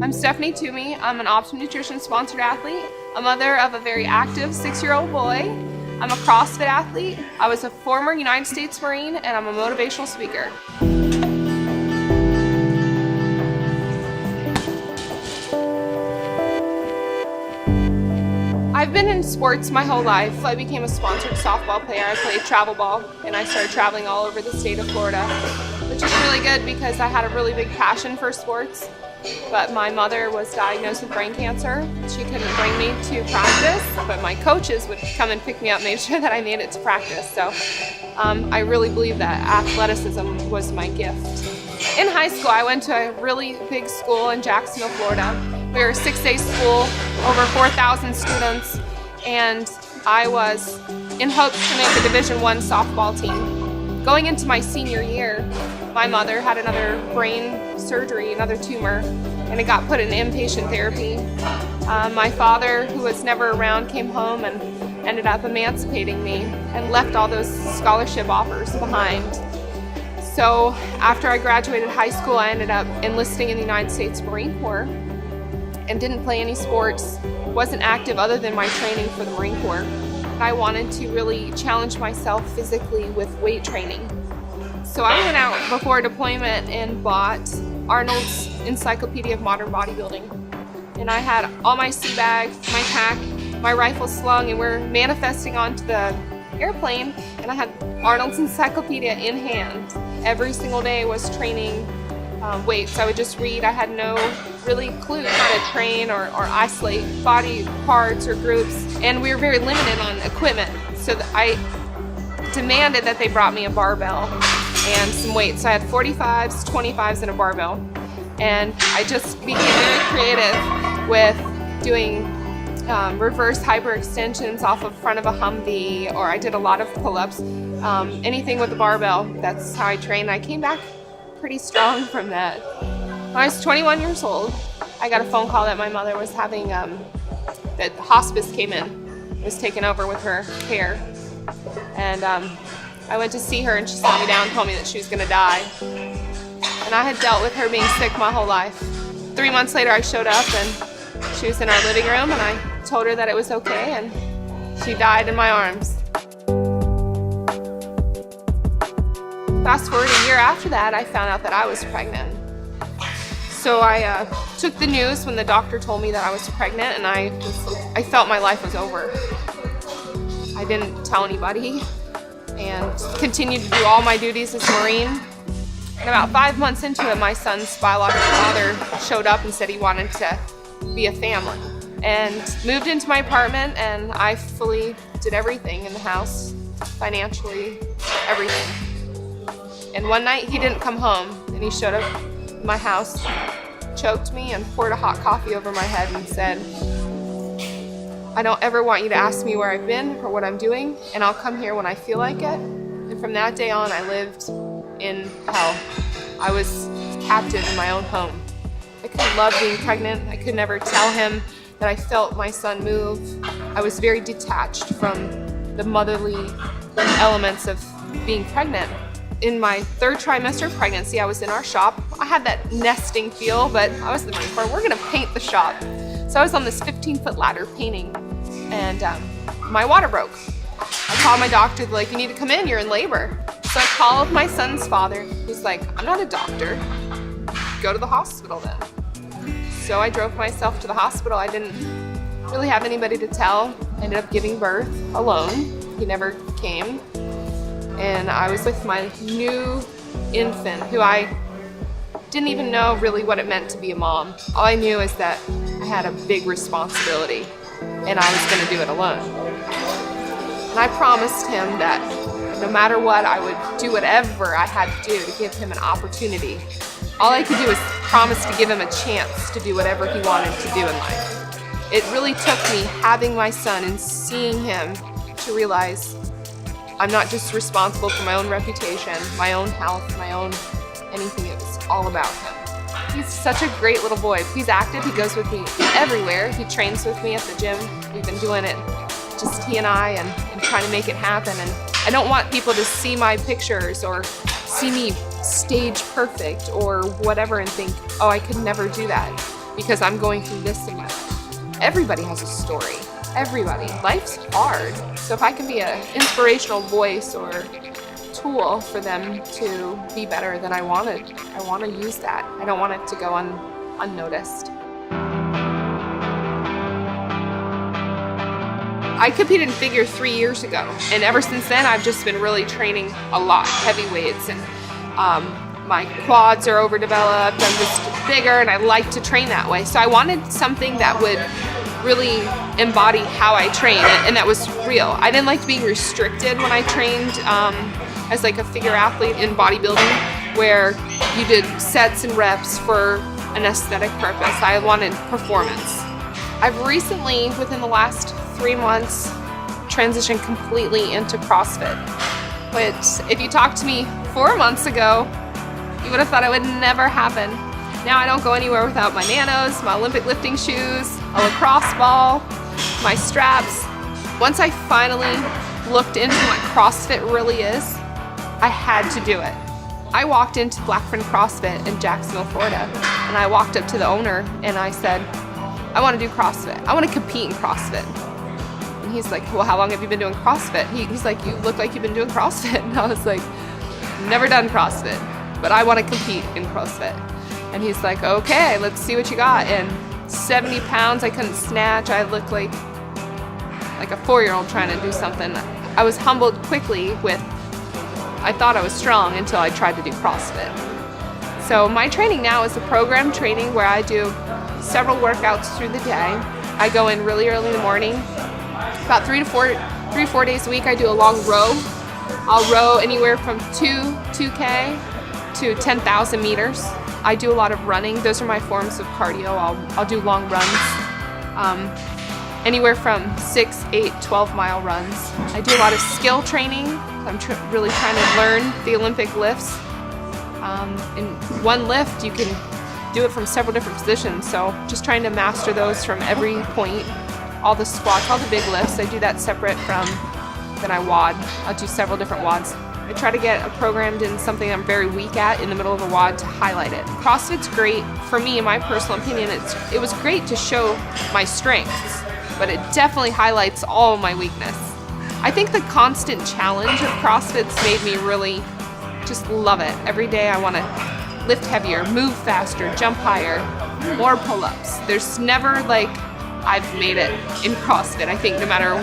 I'm Stephanie Toomey. I'm an Optimum Nutrition sponsored athlete, a mother of a very active 6-year-old boy. I'm a CrossFit athlete. I was a former United States Marine, and I'm a motivational speaker. I've been in sports my whole life. I became a sponsored softball player. I played travel ball, and I started traveling all over the state of Florida, which is really good because I had a really big passion for sports. But my mother was diagnosed with brain cancer. She couldn't bring me to practice, but my coaches would come and pick me up, made sure that I made it to practice. So I really believe that athleticism was my gift. In high school, I went to a really big school in Jacksonville, Florida. We were a 6-day school, over 4,000 students, and I was in hopes to make a Division I softball team. Going into my senior year, my mother had another brain surgery, another tumor, and it got put in inpatient therapy. My father, who was never around, came home and ended up emancipating me and left all those scholarship offers behind. So after I graduated high school, I ended up enlisting in the United States Marine Corps and didn't play any sports, wasn't active other than my training for the Marine Corps. I wanted to really challenge myself physically with weight training. So I went out before deployment and bought Arnold's Encyclopedia of Modern Bodybuilding. And I had all my sea bags, my pack, my rifle slung, and we're manifesting onto the airplane, and I had Arnold's Encyclopedia in hand. Every single day was training weights. I would just read. I had no really clue how to train or isolate body parts or groups, and we were very limited on equipment. So I demanded that they brought me a barbell and some weights. So I had 45s, 25s, and a barbell. And I just became very creative with doing reverse hyperextensions off of front of a Humvee, or I did a lot of pull-ups, anything with the barbell. That's how I trained. I came back pretty strong from that. When I was 21 years old, I got a phone call that my mother was having, that hospice came in, was taken over with her care. And I went to see her, and she sat me down and told me that she was going to die. And I had dealt with her being sick my whole life. 3 months later, I showed up, and she was in our living room, and I told her that it was okay, and she died in my arms. Fast forward a year after that, I found out that I was pregnant. So I took the news when the doctor told me that I was pregnant, and I felt my life was over. I didn't tell anybody and continued to do all my duties as a Marine. And about 5 months into it, my son's biological father showed up and said he wanted to be a family, and moved into my apartment, and I fully did everything in the house, financially, everything. And one night he didn't come home, and he showed up at my house, choked me, and poured a hot coffee over my head and said, "I don't ever want you to ask me where I've been or what I'm doing, and I'll come here when I feel like it." And from that day on, I lived in hell. I was captive in my own home. I couldn't love being pregnant. I could never tell him that I felt my son move. I was very detached from the motherly elements of being pregnant. In my 3rd trimester of pregnancy, I was in our shop. I had that nesting feel, but I was the Marine Corps. We're gonna paint the shop. So I was on this 15-foot ladder painting, and my water broke. I called my doctor, like, "You need to come in, you're in labor." So I called my son's father. He's like, "I'm not a doctor. Go to the hospital then." So I drove myself to the hospital. I didn't really have anybody to tell. I ended up giving birth alone. He never came. And I was with my new infant, who I didn't even know really what it meant to be a mom. All I knew is that I had a big responsibility, and I was going to do it alone. And I promised him that no matter what, I would do whatever I had to do to give him an opportunity. All I could do was promise to give him a chance to do whatever he wanted to do in life. It really took me having my son and seeing him to realize I'm not just responsible for my own reputation, my own health, my own anything. It was all about him. He's such a great little boy. He's active. He goes with me everywhere. He trains with me at the gym. We've been doing it, just he and I, and trying to make it happen. And I don't want people to see my pictures or see me stage perfect or whatever and think, "Oh, I could never do that." because I'm going through this in my life. Everybody has a story. Everybody. Life's hard. So if I can be an inspirational voice or tool for them to be better, then I want to use that. I don't want it to go unnoticed. I competed in figure 3 years ago, and ever since then I've just been really training a lot, heavy weights, and my quads are overdeveloped, I'm just bigger, and I like to train that way. So I wanted something that would really embody how I train, and that was real. I didn't like being restricted when I trained as like a figure athlete in bodybuilding, where you did sets and reps for an aesthetic purpose. I wanted performance. I've recently, within the last 3 months, transitioned completely into CrossFit, which if you talked to me 4 months ago, you would have thought it would never happen. Now I don't go anywhere without my nanos, my Olympic lifting shoes, a lacrosse ball, my straps. Once I finally looked into what CrossFit really is, I had to do it. I walked into Blackfin CrossFit in Jacksonville, Florida, and I walked up to the owner and I said, I want to do CrossFit. I want to compete in CrossFit. And he's like, well, how long have you been doing CrossFit? He's like, you look like you've been doing CrossFit. And I was like, never done CrossFit, but I want to compete in CrossFit. And he's like, okay, let's see what you got. And 70 pounds, I couldn't snatch. I looked like a 4-year-old trying to do something. I was humbled quickly with, I thought I was strong until I tried to do CrossFit. So my training now is a program training where I do several workouts through the day. I go in really early in the morning. About 3 to 4 days a week, I do a long row. I'll row anywhere from 2K to 10,000 meters. I do a lot of running. Those are my forms of cardio. I'll do long runs, anywhere from 6, 8, 12-mile runs. I do a lot of skill training. I'm really trying to learn the Olympic lifts. In one lift, you can do it from several different positions, so just trying to master those from every point. All the squats, all the big lifts, I do that separate from, then I WOD. I'll do several different WODs. I try to get programmed in something I'm very weak at in the middle of a WOD to highlight it. CrossFit's great, for me, in my personal opinion, it was great to show my strengths, but it definitely highlights all my weakness. I think the constant challenge of CrossFit's made me really just love it. Every day I want to lift heavier, move faster, jump higher, more pull-ups. There's never like, I've made it in CrossFit. I think no matter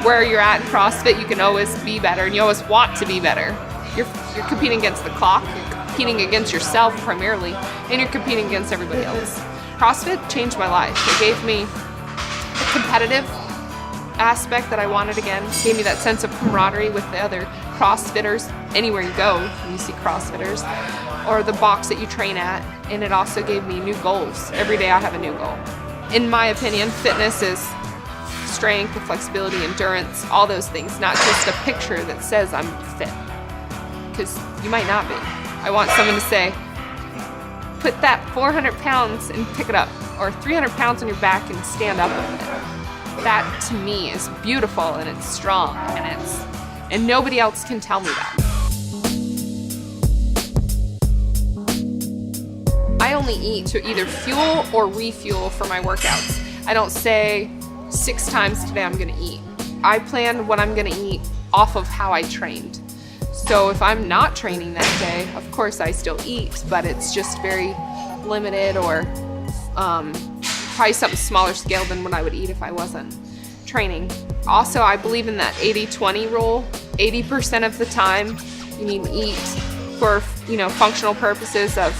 where you're at in CrossFit, you can always be better, and you always want to be better. You're competing against the clock, you're competing against yourself primarily, and you're competing against everybody else. CrossFit changed my life. It gave me a competitive aspect that I wanted again. It gave me that sense of camaraderie with the other CrossFitters. Anywhere you go, you see CrossFitters, or the box that you train at, and it also gave me new goals. Every day I have a new goal. In my opinion, fitness is strength, flexibility, endurance, all those things, not just a picture that says I'm fit, because you might not be. I want someone to say, put that 400 pounds and pick it up, or 300 pounds on your back and stand up with it. That to me is beautiful, and it's strong, and nobody else can tell me that. I only eat to either fuel or refuel for my workouts. I don't say 6 times today I'm gonna eat. I plan what I'm gonna eat off of how I trained. So if I'm not training that day, of course I still eat, but it's just very limited, or probably something smaller scale than what I would eat if I wasn't training. Also, I believe in that 80-20 rule. 80% of the time you need to eat for functional purposes of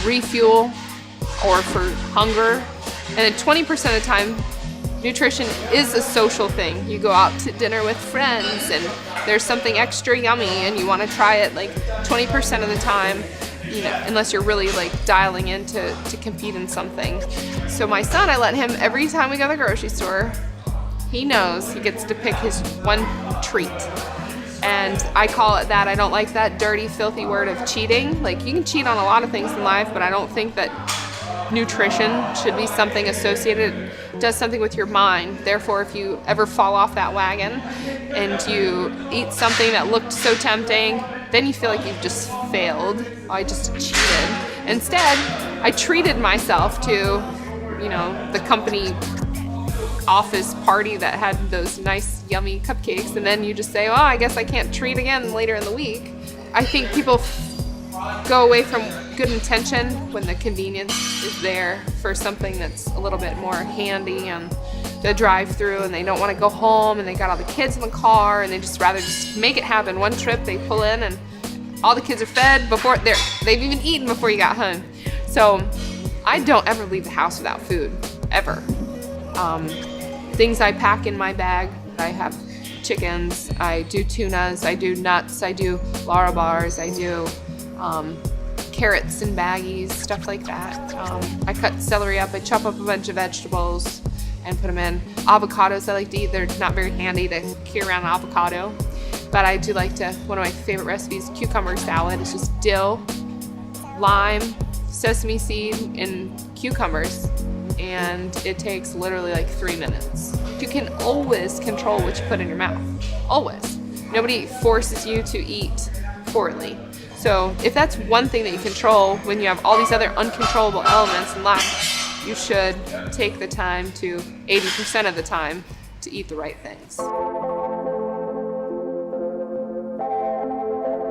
refuel or for hunger, and then 20% of the time nutrition is a social thing. You go out to dinner with friends and there's something extra yummy and you want to try it like 20% of the time, unless you're really like dialing in to compete in something. So my son, I let him, every time we go to the grocery store, he knows he gets to pick his one treat. And I call it that. I don't like that dirty, filthy word of cheating. Like, you can cheat on a lot of things in life, but I don't think that nutrition should be something associated. It does something with your mind. Therefore, if you ever fall off that wagon and you eat something that looked so tempting, then you feel like you've just failed. I just cheated. Instead, I treated myself to, the company office party that had those nice, yummy cupcakes, and then you just say, oh, I guess I can't treat again later in the week. I think people go away from good intention when the convenience is there for something that's a little bit more handy and the drive-through, and they don't want to go home, and they got all the kids in the car, and they just rather just make it happen. One trip, they pull in, and all the kids are fed before they've even eaten before you got home. So I don't ever leave the house without food, ever. Things I pack in my bag, I have chickens, I do tunas, I do nuts, I do Lara bars, I do carrots and baggies, stuff like that. I cut celery up, I chop up a bunch of vegetables and put them in. Avocados I like to eat, they're not very handy to carry around an avocado. But I do like to, one of my favorite recipes, cucumber salad. It's just dill, lime, sesame seed, and cucumbers. And it takes literally like 3 minutes. You can always control what you put in your mouth. Always. Nobody forces you to eat poorly. So if that's one thing that you control when you have all these other uncontrollable elements in life, you should take the time to, 80% of the time, to eat the right things.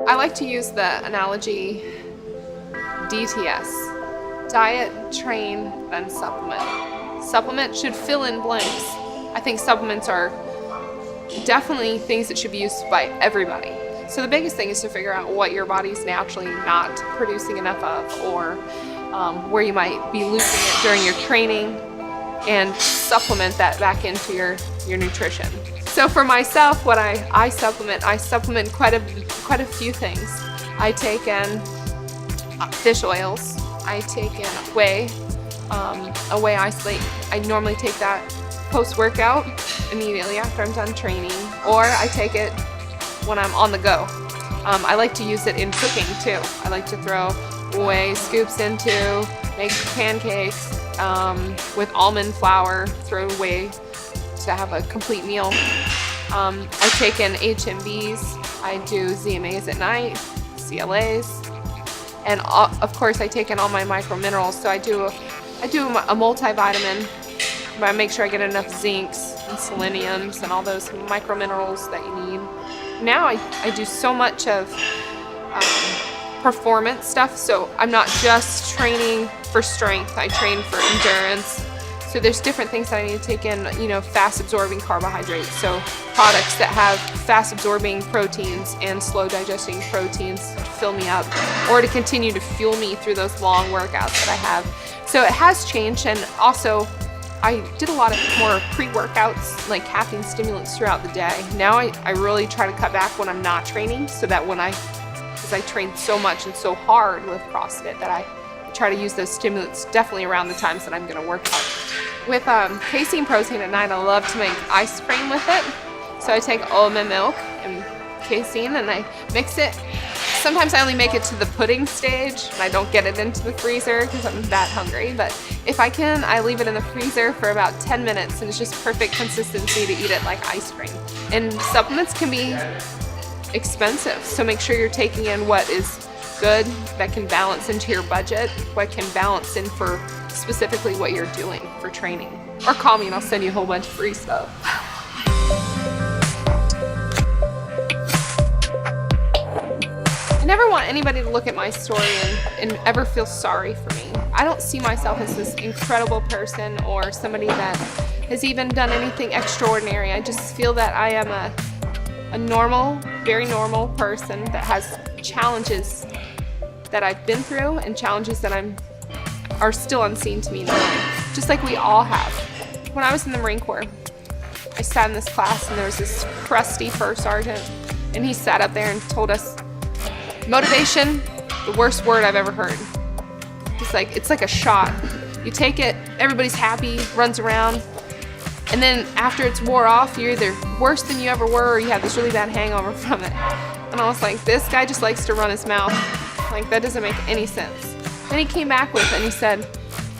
I like to use the analogy DTS, diet, train, then supplement. Supplement should fill in blanks. I think supplements are definitely things that should be used by everybody. So the biggest thing is to figure out what your body's naturally not producing enough of, or where you might be losing it during your training, and supplement that back into your nutrition. So for myself, what I supplement quite a few things. I take in fish oils. I take in whey, a whey isolate. I normally take that post-workout immediately after I'm done training, or I take it when I'm on the go. I like to use it in cooking too. I like to throw whey scoops into, make pancakes with almond flour, throw whey to have a complete meal. I take in HMBs, I do ZMAs at night, CLAs, and of course I take in all my microminerals. So I do a multivitamin, but I make sure I get enough zincs and seleniums and all those microminerals that you need. Now I do so much of performance stuff, so I'm not just training for strength, I train for endurance. So there's different things that I need to take in, fast absorbing carbohydrates. So products that have fast absorbing proteins and slow digesting proteins to fill me up, or to continue to fuel me through those long workouts that I have. So it has changed, and also I did a lot of more pre-workouts, like caffeine stimulants throughout the day. Now I really try to cut back when I'm not training, so that because I train so much and so hard with CrossFit, that I try to use those stimulants definitely around the times that I'm going to work out. With casein protein at night, I love to make ice cream with it. So I take almond milk and casein and I mix it. Sometimes I only make it to the pudding stage and I don't get it into the freezer because I'm that hungry. But if I can, I leave it in the freezer for about 10 minutes and it's just perfect consistency to eat it like ice cream. And supplements can be expensive, so make sure you're taking in what is good, that can balance into your budget, what can balance in for specifically what you're doing for training. Or call me and I'll send you a whole bunch of free stuff. I never want anybody to look at my story and ever feel sorry for me. I don't see myself as this incredible person or somebody that has even done anything extraordinary. I just feel that I am a normal, very normal person that has challenges that I've been through and challenges that are still unseen to me now, just like we all have. When I was in the Marine Corps, I sat in this class and there was this crusty first sergeant, and he sat up there and told us, motivation, the worst word I've ever heard. It's like a shot. You take it, everybody's happy, runs around, and then after it's wore off, you're either worse than you ever were or you have this really bad hangover from it. And I was like, this guy just likes to run his mouth. Like, that doesn't make any sense. Then he came back with it and he said,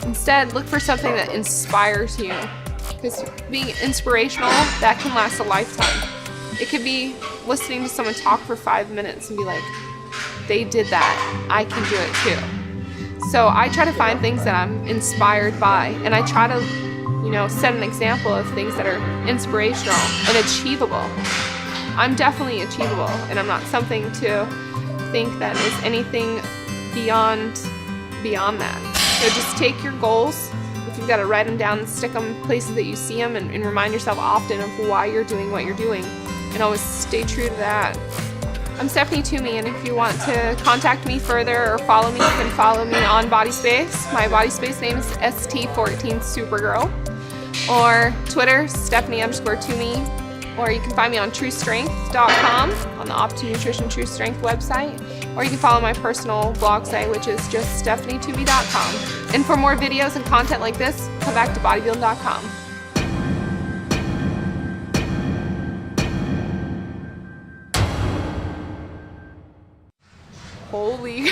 instead, look for something that inspires you. Because being inspirational, that can last a lifetime. It could be listening to someone talk for 5 minutes and be like, they did that, I can do it too. So I try to find things that I'm inspired by, and I try to, you know, set an example of things that are inspirational and achievable. I'm definitely achievable, and I'm not something to think that is anything beyond that. So just take your goals. If you've got to write them down and stick them places that you see them, and remind yourself often of why you're doing what you're doing, and always stay true to that. I'm Stephanie Toomey, and if you want to contact me further or follow me, you can follow me on Bodyspace. My Bodyspace name is ST14Supergirl, or Twitter, Stephanie_Toomey, or you can find me on TrueStrength.com, on the Opt to Nutrition True Strength website, or you can follow my personal blog site, which is just StephanieToomey.com. And for more videos and content like this, come back to Bodybuilding.com. Holy. You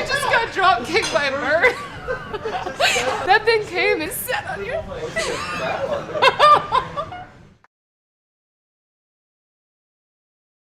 just got drop kicked by a bird. That thing came and sat on you.